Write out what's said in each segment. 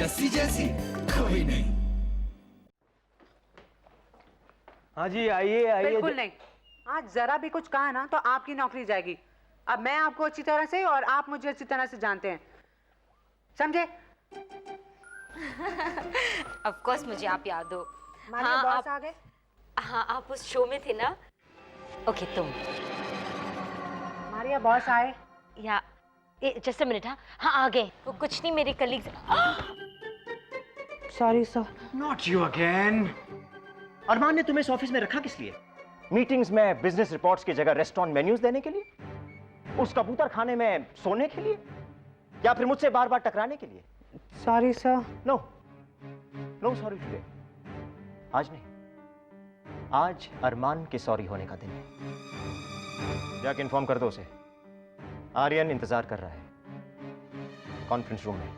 लस्सी जैसी कोई नहीं। हाँ जी, आइए आइए। बिल्कुल नहीं, आज जरा भी कुछ कहा ना तो आपकी नौकरी जाएगी। अब मैं आपको अच्छी तरह से और आप मुझे अच्छी तरह से जानते हैं, समझे? ऑफ कोर्स मुझे आप याद हो। हाँ, बॉस आ गए। हाँ, आप उस शो में थे ना। ओके, तुम मारिया, बॉस आए। या जस्ट अ मिनट। हाँ हाँ, आ गए। वो कुछ नहीं, मेरे colleagues. Sorry sir. Not you again. Arman ने तुम्हें इस ऑफिस में रखा किस लिए? मीटिंग्स में बिजनेस रिपोर्ट्स की जगह रेस्टोरेंट मेन्यूज देने के लिए? उस कबूतर खाने में सोने के लिए? या फिर मुझसे बार बार टकराने के लिए? Sorry sir. No no sorry today. आज नहीं, आज अरमान के सॉरी होने का दिन है। जाके इन्फॉर्म कर दो उसे, आर्यन इंतजार कर रहा है कॉन्फ्रेंस रूम में।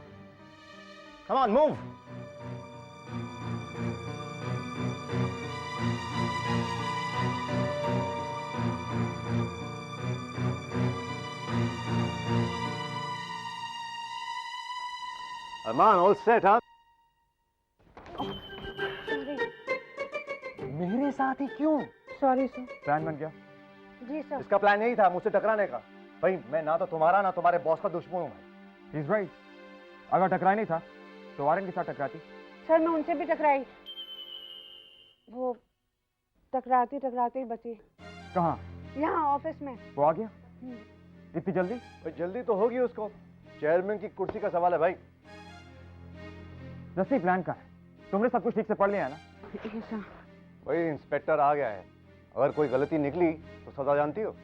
Come on, move. Arman, all set? हाँ, मेरे साथ ही क्यों? Sorry sir. प्लान बन गया? जी सर। इसका प्लान यही था, मुझसे टकराने का। भाई मैं ना तो तुम्हारा ना तुम्हारे बॉस का दुश्मन हूँ भाई। He's right. अगर टकराई नहीं था तो आर्यन के साथ टकराती। सर मैं उनसे भी टकराई, वो टकराती टकराती बची। कहाँ? यहाँ ऑफिस में। वो आ गया इतनी जल्दी? भाई जल्दी तो होगी उसको, चेयरमैन की कुर्सी का सवाल है भाई। जैसे प्लान का है, तुमने सब कुछ ठीक से पढ़ लिया है ना? भाई इंस्पेक्टर आ गया है, अगर कोई गलती निकली तो सजा जानती हो।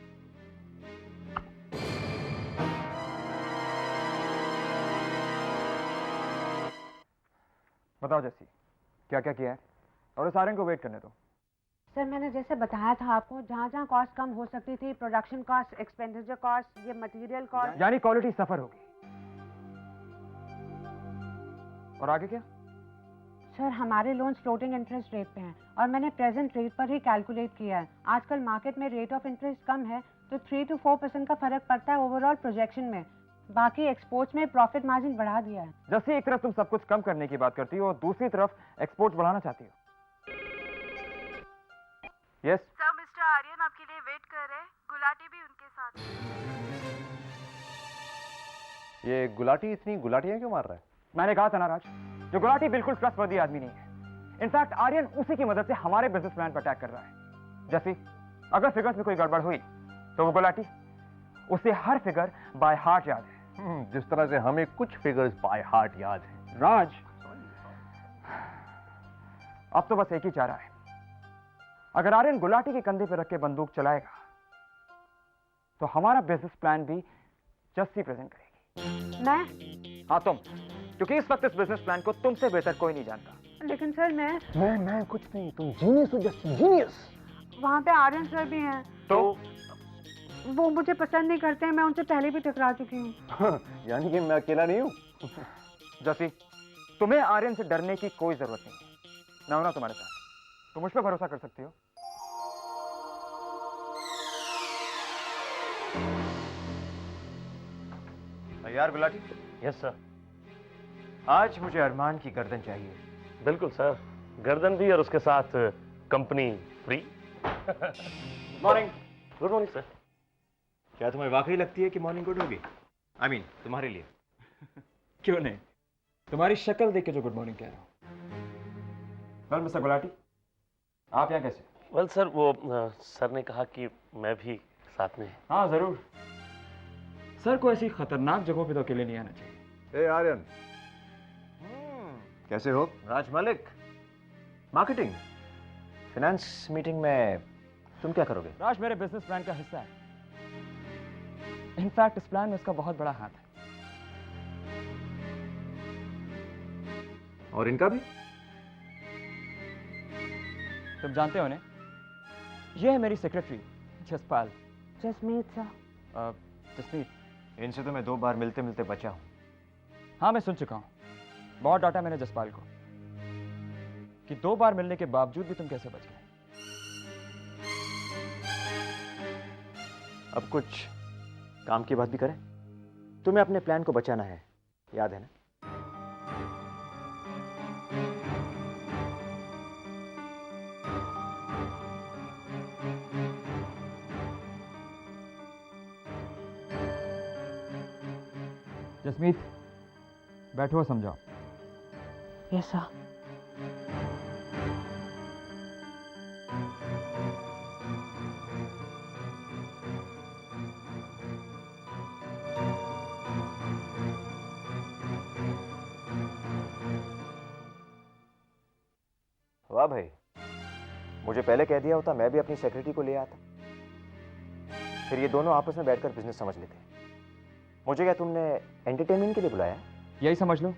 बताओ जैसी, क्या क्या किया है? और उस आर्यन को वेट करने दो। सर मैंने जैसे बताया था आपको, जहाँ जहाँ कॉस्ट कम हो सकती थी, प्रोडक्शन कॉस्ट, एक्सपेंडिचर कॉस्ट, ये मटेरियल कॉस्ट। यानी क्वालिटी सफर होगी। और आगे क्या? सर हमारे लोन्स फ्लोटिंग इंटरेस्ट रेट पे हैं और मैंने प्रेजेंट रेट पर ही कैलकुलेट किया है। आजकल मार्केट में रेट ऑफ इंटरेस्ट कम है तो 3 to 4% का फर्क पड़ता है ओवरऑल प्रोजेक्शन में। बाकी एक्सपोर्ट्स में प्रॉफिट मार्जिन बढ़ा दिया है। जैसे एक तरफ तुम सब कुछ कम करने की बात करती हो और दूसरी तरफ एक्सपोर्ट्स बढ़ाना चाहती हो। यस सर, मिस्टर आर्यन आपके लिए वेट कर रहे हैं, गुलाटी भी उनके साथ। ये गुलाटी इतनी गुलाटियां क्यों मार रहा है? मैंने कहा था ना राज, जो गुलाटी बिल्कुल ट्रस्टवर्दी आदमी नहीं है। इनफैक्ट आर्यन उसी की मदद से हमारे बिजनेस प्लान पर अटैक कर रहा है। जैसे अगर फिगर्स में कोई गड़बड़ हुई तो वो गुलाटी, उसे हर फिगर बाय हार्ट याद है। जिस तरह से हमें कुछ फिगर्स बाय हार्ट याद है। राज, अब तो बस एक ही चारा है। अगर आर्यन गुलाटी के कंधे पर रख के बंदूक चलाएगा तो हमारा बिजनेस प्लान भी जस्सी प्रेजेंट करेगी। मैं? हाँ तुम, क्योंकि इस वक्त इस बिजनेस प्लान को तुमसे बेहतर कोई नहीं जानता। लेकिन सर मैं कुछ नहीं, तुम जीनियस हो, जस्ट जीनियस। वहाँ पे आर्यन सर भी हैं। तो वो मुझे पसंद नहीं करते हैं, मैं उनसे पहले भी टकरा चुकी हूँ। यानी कि मैं अकेला नहीं हूँ। जसी, तुम्हें आर्यन से डरने की कोई जरूरत नहीं है। मैं हूं ना तुम्हारे साथ, तुम मुझ पर भरोसा कर सकती हो। तैयार गुलाटी? Yes sir. आज मुझे अरमान की गर्दन चाहिए। बिल्कुल सर, गर्दन भी और उसके साथ company free. Morning. Good morning sir. क्या तुम्हें वाकई लगती है कि मॉर्निंग गुड होगी? आई मीन तुम्हारे लिए। क्यों नहीं, तुम्हारी शक्ल देख के जो गुड मॉर्निंग कह रहा हूं। वेल मिस्टर गुलाटी, आप यहाँ कैसे? वेल सर, वो सर ने कहा कि मैं भी साथ में। हाँ जरूर। सर को ऐसी खतरनाक जगहों पे तो अकेले नहीं आना चाहिए। ए आर्यन, कैसे हो? राज मलिक, मार्केटिंग, फाइनेंस मीटिंग में तुम क्या करोगे? राज मेरे बिजनेस प्लान का हिस्सा है। इनफैक्ट इस प्लान में उसका बहुत बड़ा हाथ है। और इनका भी? तुम जानते हो उन्हें? ये है मेरी सेक्रेटरी जसपाल। जसमीत सर। जसमीत। इनसे तो मैं 2 बार मिलते मिलते बचा हूं। हाँ मैं सुन चुका हूँ, बहुत डांटा मैंने जसपाल को कि 2 बार मिलने के बावजूद भी तुम कैसे बच गए। अब कुछ काम की बात भी करें। तुम्हें अपने प्लान को बचाना है, याद है ना? जसमीत, बैठो और समझाओ। Yes sir. वाह भाई, मुझे पहले कह दिया होता मैं भी अपनी सेक्रेटरी को ले आता, फिर ये दोनों आपस में बैठकर बिजनेस समझ लेते। मुझे क्या तुमने एंटरटेनमेंट के लिए बुलाया? यही समझ लो,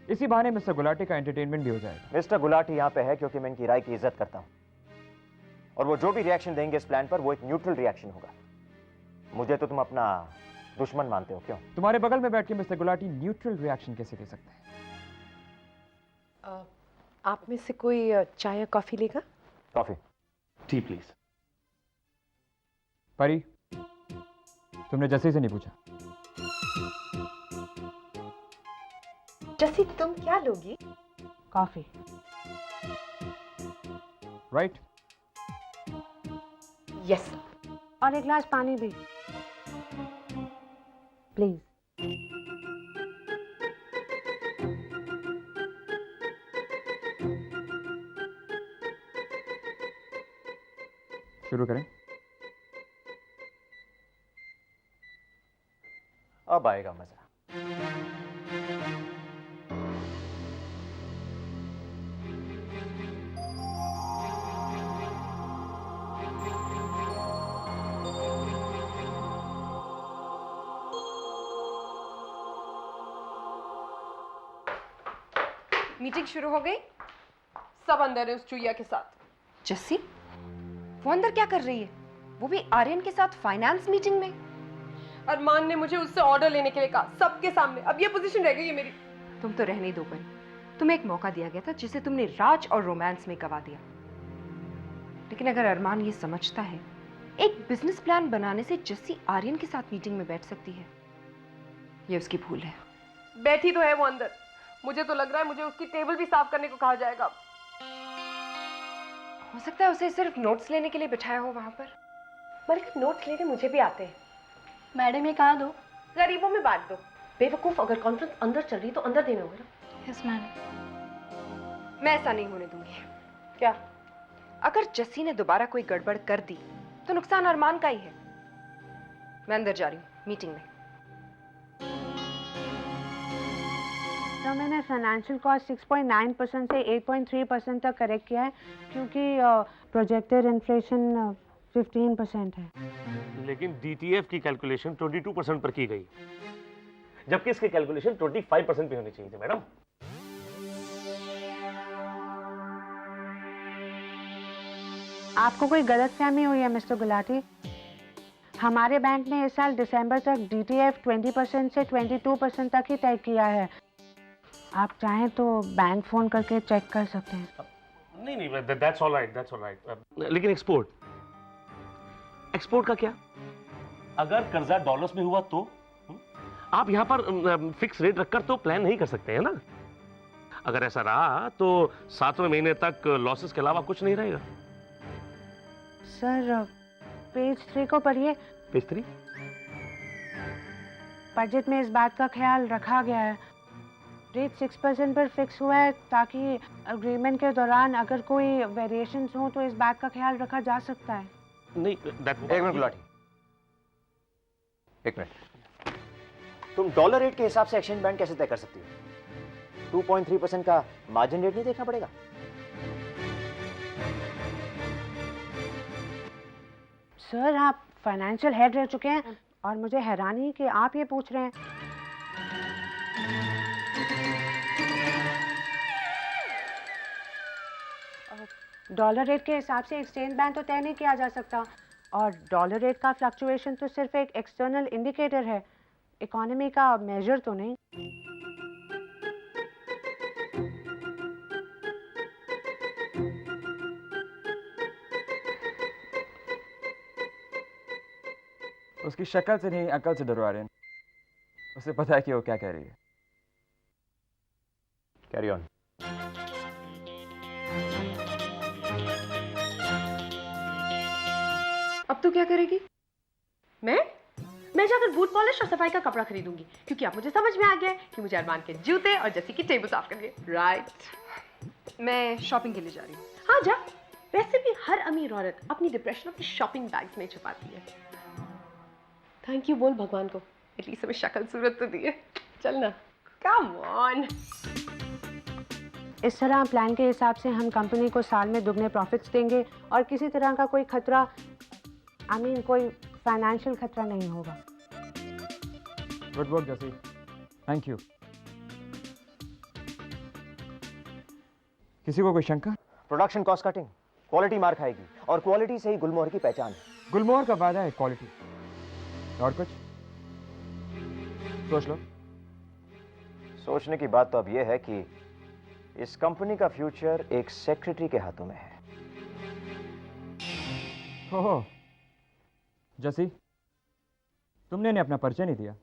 इसी बहाने मिस्टर गुलाटी का एंटरटेनमेंट भी हो जाएगा। मिस्टर गुलाटी यहाँ पे है क्योंकि मैं इनकी राय की इज्जत करता हूँ, और वो जो भी रिएक्शन देंगे इस प्लान पर वो एक न्यूट्रल रिएक्शन होगा। मुझे तो तुम अपना दुश्मन मानते हो, क्यों? तुम्हारे बगल में बैठ के मिस्टर गुलाटी न्यूट्रल रिएक्शन कैसे दे सकते हैं? आप में से कोई चाय या कॉफी लेगा? कॉफी। T please. परी, तुमने जस्सी से नहीं पूछा? जस्सी, तुम क्या लोगी? कॉफी। राइट? यस। और एक गिलास पानी भी प्लीज। शुरू करें? अब आएगा मजा। मीटिंग शुरू हो गई, सब अंदर है उस चुईया के साथ। जस्सी, वो अंदर क्या कर रही है? वो भी आर्यन के साथ फाइनेंस मीटिंग में? अरमान ने मुझे उससे ऑर्डर लेने के लिए कहा, सबके सामने। अब ये पोजीशन रह गई है मेरी। तुम तो रहने दो परी, तुम्हें एक मौका दिया गया था जिसे तुमने राज और रोमांस में गवा दिया। लेकिन अगर अरमान ये समझता है एक बिजनेस प्लान बनाने से जस्सी आर्यन के साथ मीटिंग में बैठ सकती है, ये उसकी भूल है। बैठी तो है वो अंदर, मुझे तो लग रहा है मुझे उसकी टेबल भी साफ करने को कहा जाएगा। हो सकता है उसे सिर्फ नोट्स लेने के लिए बिठाया हो वहां पर। मगर नोट्स लेने मुझे भी आते हैं। मैडम ये कहा दो। गरीबों में बांट दो। बेवकूफ, अगर कॉन्फ्रेंस अंदर चल रही तो अंदर देना होगा ना। Yes madam. मैं ऐसा नहीं होने दूंगी। क्या? अगर जस्सी ने दोबारा कोई गड़बड़ कर दी तो नुकसान अरमान का ही है। मैं अंदर जा रही हूँ मीटिंग में। तो मैंने फाइनेंशियल कॉस्ट 6.9% से 8.3% तक करेक्ट किया है क्योंकि प्रोजेक्टेड इन्फ्लेशन 15% है। लेकिन डीटीएफ की कैलकुलेशन 22% पर की गई, जबकि इसकी कैलकुलेशन 25% पे होनी चाहिए थी मैडम। आपको कोई गलतफहमी हुई है मिस्टर गुलाटी। हमारे बैंक ने इस साल दिसंबर तक डीटीएफ 20% से 22% तक ही तय किया है। आप चाहें तो बैंक फोन करके चेक कर सकते हैं। नहीं नहीं, that's all right, that's all right. लेकिन एक्सपोर्ट का क्या? अगर कर्जा डॉलर्स में हुआ तो आप यहां पर फिक्स रेट रखकर तो प्लान नहीं कर सकते हैं ना। अगर ऐसा रहा तो 7वें महीने तक लॉसेस के अलावा कुछ नहीं रहेगा। सर पेज 3 को पढ़िए। पेज 3? बजट में इस बात का ख्याल रखा गया है, रेट 6% पर फिक्स हुआ है ताकि अग्रीमेंट के दौरान अगर कोई वेरिएशंस हो तो इस बात का ख्याल रखा जा सकता है। नहीं, एक मिनट गुलाटी, एक मिनट। तुम डॉलर रेट के हिसाब से एक्सचेंज बैंड कैसे तय कर सकती हो? 2.3% का मार्जिन रेट नहीं देखना पड़ेगा? सर आप फाइनेंशियल हेड रह चुके हैं और मुझे हैरानी है कि आप ये पूछ रहे हैं। डॉलर रेट के हिसाब से एक्सचेंज बैंड तो तय नहीं किया जा सकता, और डॉलर रेट का फ्लक्चुएशन तो सिर्फ एक एक्सटर्नल इंडिकेटर है, इकोनॉमी का मेजर तो नहीं। उसकी शक्ल से नहीं अकल से डरो आर्यन। उसे पता है कि वो क्या कह रही है। Carry on. अब तो क्या करेगी? मैं? मैं जाकर बूट पॉलिश और सफाई का कपड़ा खरीदूंगी, क्योंकि अब मुझे समझ में आ गया है कि मुझे अरमान के जूते और जैसी की टेबल साफ करनी है। राइट। मैं शॉपिंग के लिए जा रही हूँ। हाँ जा। वैसे भी हर अमीर औरत अपनी डिप्रेशन अपनी शॉपिंग बैग्स में छुपाती है। थैंक यू बोल भगवान को, एटलीस्ट हमें शक्ल सूरत तो दी है। चल ना, कम ऑन। इस तरह प्लान के हिसाब से हम कंपनी को साल में दुगने प्रॉफिट्स देंगे और किसी तरह का कोई खतरा, कोई फाइनेंशियल खतरा नहीं होगा। गुड वर्क जैसी, थैंक यू। किसी को कोई शंका? प्रोडक्शन कॉस्ट कटिंग, क्वालिटी मार खाएगी और क्वालिटी से ही गुलमोहर की पहचान है। गुलमोहर का वादा है क्वालिटी, और कुछ सोच लो। सोचने की बात तो अब यह है कि इस कंपनी का फ्यूचर एक सेक्रेटरी के हाथों में है। हो जैसी, तुमने इन्हें अपना परिचय नहीं दिया।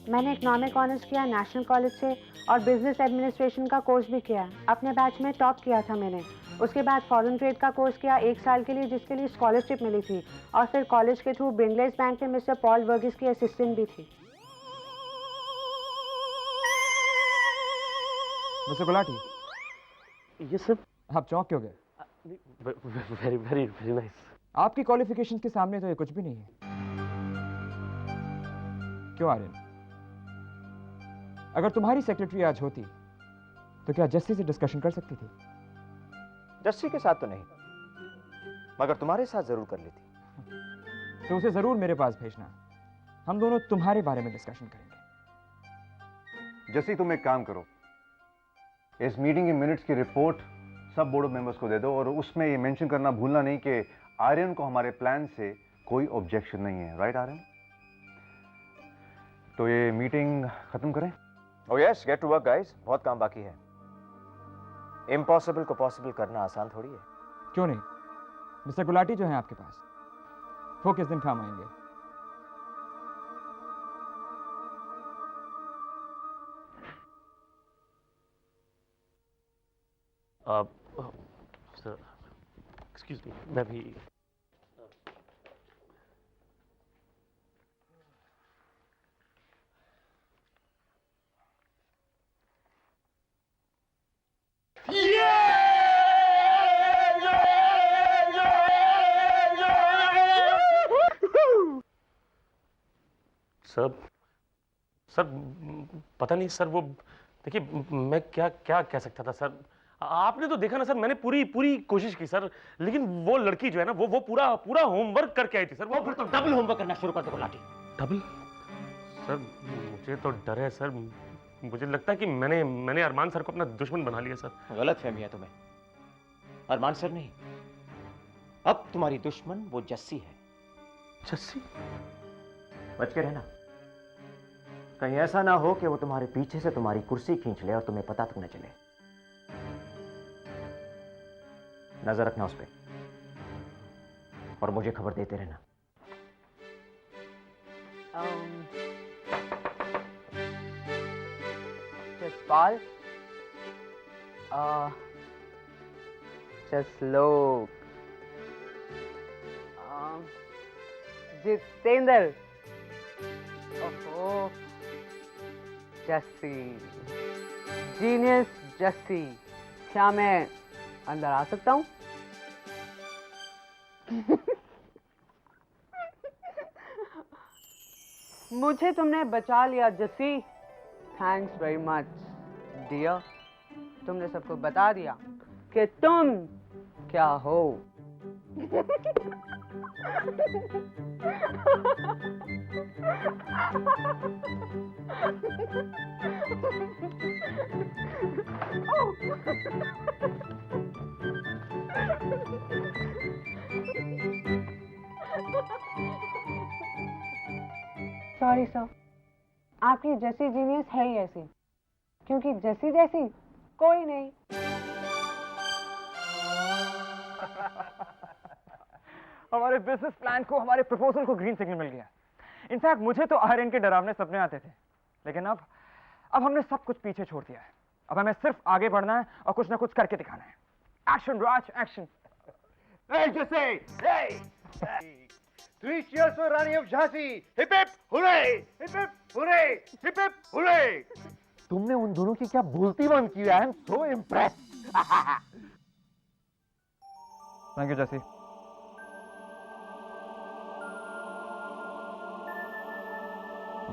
मैंने इकोनॉमिक ऑनर्स किया नेशनल कॉलेज से और बिजनेस एडमिनिस्ट्रेशन का कोर्स भी किया। अपने बैच में टॉप किया था मैंने। उसके बाद फॉरेन ट्रेड का कोर्स किया 1 साल के लिए, जिसके लिए स्कॉलरशिप मिली थी, और फिर कॉलेज के थ्रू बिंडलेस बैंक में मिस्टर पॉल वर्गीस की असिस्टेंट भी थी। मिस्टर गुलाटी, ये सब आप चौंक क्यों गए? Very very very nice. आपकी क्वालिफिकेशंस के सामने तो ये कुछ भी नहीं है। क्यों आर्यन, अगर तुम्हारी सेक्रेटरी आज होती तो क्या जस्सी से डिस्कशन कर सकती थी? जस्सी के साथ तो नहीं, मगर तुम्हारे साथ जरूर कर लेती। तो उसे जरूर मेरे पास भेजना, हम दोनों तुम्हारे बारे में डिस्कशन करेंगे। जैसे तुम एक काम करो, इस मीटिंग की मिनट्स की रिपोर्ट सब बोर्ड ऑफ मेंबर्स को दे दो और उसमें ये मेंशन करना भूलना नहीं कि आर्यन को हमारे प्लान से कोई ऑब्जेक्शन नहीं है। राइट आर्यन? तो ये मीटिंग खत्म करें? Oh yes, get to work guys, बहुत काम बाकी है। इम्पॉसिबल को पॉसिबल करना आसान थोड़ी है। क्यों नहीं? मिस्टर गुलाटी जो है आपके पास, वो किस दिन काम आएंगे? सर एक्सक्यूज मी, मैं भी सर सर पता नहीं सर, वो देखिए मैं क्या क्या कह सकता था सर। आपने तो देखा ना सर, मैंने पूरी पूरी कोशिश की सर, लेकिन वो लड़की जो है ना वो पूरा पूरा होमवर्क करके आई थी सर। वो फिर तो डबल होमवर्क करना शुरू कर दो गुलाटी। डबल? सर मुझे तो डर है सर, मुझे लगता है कि मैंने अरमान सर को अपना दुश्मन बना लिया सर। गलत फहमी है तुम्हें। अरमान सर नहीं, अब तुम्हारी दुश्मन वो जस्सी है। जस्सी? बच के रहना, कहीं ऐसा ना हो कि वो तुम्हारे पीछे से तुम्हारी कुर्सी खींच ले और तुम्हें पता तक न चले। नजर रखना उस पे और मुझे खबर देते रहना। जसपाल, जसलोक, जितेंद्र, ओहो, जस्सी, जीनियस जस्सी, क्या मैं अंदर आ सकता हूँ? मुझे तुमने बचा लिया Jassi, thanks very much dear. तुमने सबको बता दिया कि तुम क्या हो। सॉरी सर, आपकी जैसी जीनियस है ही ऐसी, क्योंकि जैसी जैसी कोई नहीं। हमारे बिजनेस प्लान को, हमारे प्रपोजल को ग्रीन सिग्नल मिल गया। इनफैक्ट मुझे तो आर्यन के डरावने सपने आते थे, लेकिन अब हमने सब कुछ पीछे छोड़ दिया है। अब हमें सिर्फ आगे बढ़ना है और कुछ ना कुछ करके दिखाना है। Action Raj, action. Hey, Jesse! Hey! 3 cheers for Rani of Jhansi! Hip hip hooray! Hip hip hooray! Hip hip hooray! तुमने उन दोनों की क्या भूलती बंद की? I am so impressed. Thank you जैसी।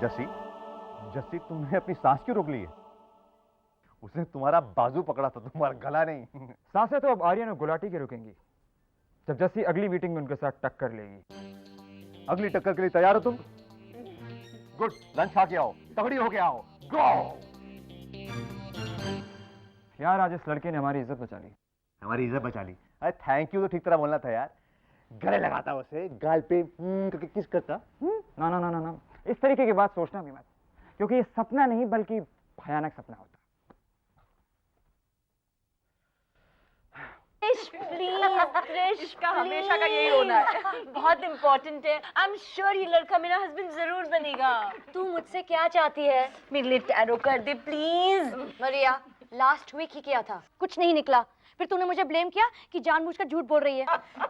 जसी, जसी तुमने अपनी सांस क्यों रोक ली है? उसने तुम्हारा बाजू पकड़ा था, तुम्हारा गला नहीं। सांसें तो अब आर्यन और गुलाटी की रुकेंगी जब जैसी अगली मीटिंग में उनके साथ टक्कर लेगी। अगली टक्कर के लिए तैयार हो तुम? गुड, लंच खा के आओ, तगड़ी होके आओ। गो! यार आज इस लड़के ने हमारी इज्जत बचा ली। हमारी इज्जत बचा ली। अरे थैंक यू तो ठीक तरह बोलना था यार। गले लगाता उसे, गाल पे करके किस करता। ना ना ना ना ना, इस तरीके की बात सोचना भी मत, क्योंकि ये सपना नहीं बल्कि भयानक सपना होता। क्रिश का हमेशा का यही होना है। बहुत इम्पोर्टेंट है। आई एम श्योर ये लड़का मेरा हस्बैंड जरूर बनेगा। तू मुझसे क्या चाहती है? मेरे लिए टैरो कर दे प्लीज। मरिया, लास्ट वीक ही किया था, कुछ नहीं निकला। फिर तूने मुझे ब्लेम किया कि जानबूझकर झूठ बोल रही है।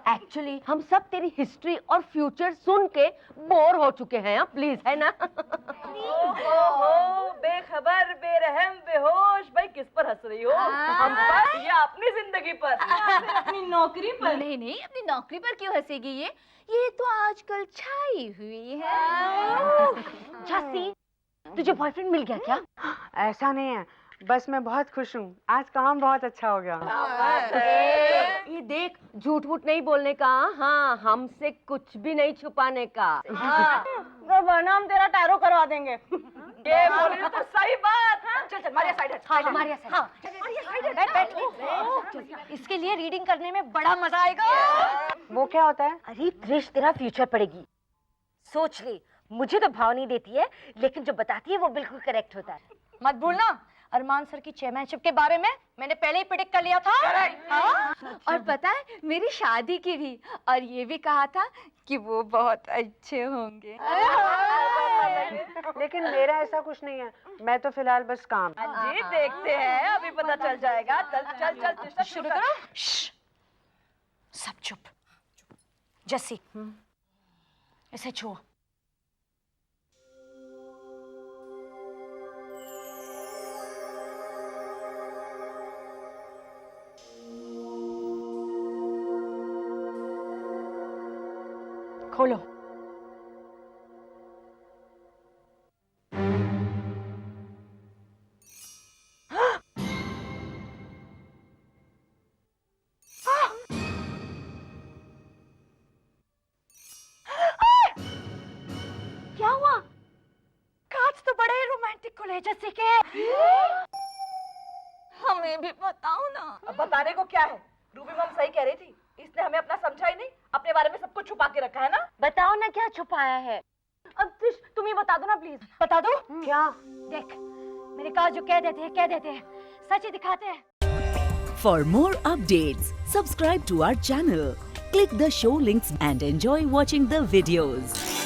एक्चुअली हम सब तेरी हिस्ट्री और फ्यूचर सुन के बोर हो चुके हैं। प्लीज, है ना? ओहो, बेखबर, बेरहम, बेहोश, भाई किस पर हंस रही हो? हम पर या अपनी जिंदगी पर? अपनी नौकरी पर? नहीं नहीं, अपनी नौकरी पर क्यों हंसेगी ये तो आजकल छाई हुई है। झांसी, तुझे बॉयफ्रेंड मिल गया क्या? ऐसा नहीं है, बस मैं बहुत खुश हूँ। आज काम बहुत अच्छा हो गया। ये देख, झूठ मूठ नहीं बोलने का। हाँ, हमसे कुछ भी नहीं छुपाने का। वरना हम तेरा टैरो करवा देंगे। ये बोली तो सही बात है। चल चल, मारिया साइड है। हाँ, मारिया साइड। हाँ, मारिया साइड है। बैठ। इसके लिए रीडिंग करने में बड़ा मजा आएगा। वो क्या होता है? अरे क्रिश, तेरा फ्यूचर पढ़ेगी। सोच ले, मुझे तो भाव नहीं देती है, लेकिन जो बताती है वो बिल्कुल करेक्ट होता है। मत भूलना, अरमान सर की चेयरमैनशिप के बारे में मैंने पहले ही प्रेडिक्ट कर लिया था। हाँ? और पता है, मेरी शादी की भी, और ये भी कहा था कि वो बहुत अच्छे होंगे। लेकिन मेरा ऐसा कुछ नहीं है, मैं तो फिलहाल बस काम। जी देखते हैं, अभी पता चल जाएगा। चल चल चल, शुरू करो। सब चुप। जस्सी, इसे छुओ। खोलो। क्या हुआ? कांच तो बड़े रोमांटिक खुले जैसे के। हमें भी बताओ ना। अब बताने को क्या है? रूबी मम सही कह रही थी, इसने हमें अपना समझा ही नहीं, अपने बारे में सब कुछ छुपा के रखा है ना। बताओ ना क्या छुपाया है। अब तुम ही बता दो ना प्लीज। बता दो। क्या? देख, मेरे काज जो कह देते हैं सच ही दिखाते हैं। For more updates, subscribe to our channel, click the show links and enjoy watching the videos.